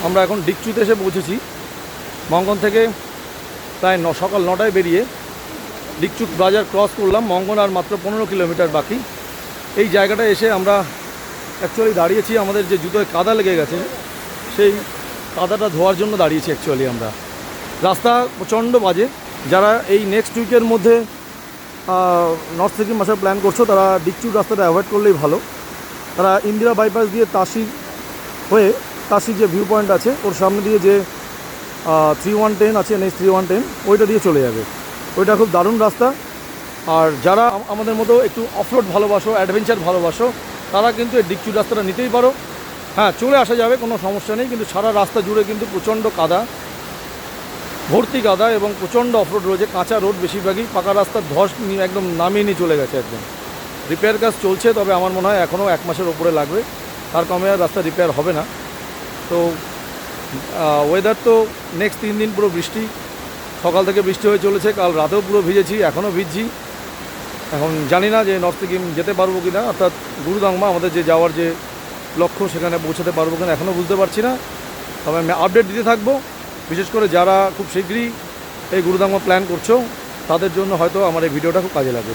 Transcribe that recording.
আমরা এখন ডিকচুতে এসে পৌঁছেছি। মঙ্গন থেকে প্রায় সকাল 9টায় বেরিয়ে ডিকচুট বাজার ক্রস করলাম। মঙ্গন আর মাত্র 15 কিলোমিটার বাকি। এই জায়গাটায় এসে আমরা অ্যাকচুয়ালি দাঁড়িয়েছি, আমাদের যে জুতোয় কাদা লেগে গেছে সেই কাদাটা ধোয়ার জন্য দাঁড়িয়েছি অ্যাকচুয়ালি আমরা। রাস্তা প্রচণ্ড বাজে। যারা এই নেক্সট উইকের মধ্যে নর্থ সিকিম আসার প্ল্যান করছো তারা ডিকচুট রাস্তাটা অ্যাভয়েড করলেই ভালো। তারা ইন্দিরা বাইপাস দিয়ে তাসি হয়ে, তাসি যে ভিউ পয়েন্ট আছে ওর সামনে দিয়ে যে 3110 আছে, নেক্সট 3110 ওইটা দিয়ে চলে যাবে। ওইটা খুব দারুণ রাস্তা। আর যারা আমাদের মতো একটু অফরোড ভালোবাসো, অ্যাডভেঞ্চার ভালোবাসো, তারা কিন্তু এই ডিকচুট রাস্তাটা নিতেই পারো। হ্যাঁ, চলে আসা যাবে, কোনো সমস্যা নেই, কিন্তু সারা রাস্তা জুড়ে কিন্তু প্রচণ্ড কাদা, ভর্তি কাদা এবং প্রচণ্ড অফরোড রয়েছে। কাঁচা রোড বেশিরভাগই, পাকা রাস্তার ধস একদম নামিয়ে নিয়ে চলে গেছে একদম। রিপেয়ার কাজ চলছে, তবে আমার মনে হয় এখনও 1 মাসের ওপরে লাগবে, তার কমে আর রাস্তা রিপেয়ার হবে না। তো ওয়েদার তো নেক্সট 3 দিন পুরো বৃষ্টি, সকাল থেকে বৃষ্টি হয়ে চলেছে, কাল রাতেও পুরো ভিজেছি, এখনও ভিজছি। এখন জানি না যে নর্থ সিকিম যেতে পারবো কি না, অর্থাৎ গুরুদাংমা আমাদের যে যাওয়ার যে লক্ষ্য সেখানে পৌঁছাতে পারবো কিনা এখনও বুঝতে পারছি না। তবে আমি আপডেট দিতে থাকবো। বিশেষ করে যারা খুব শীঘ্রই এই গুরুদাংমা প্ল্যান করছো তাদের জন্য হয়তো আমার এই ভিডিওটা খুব কাজে লাগবে।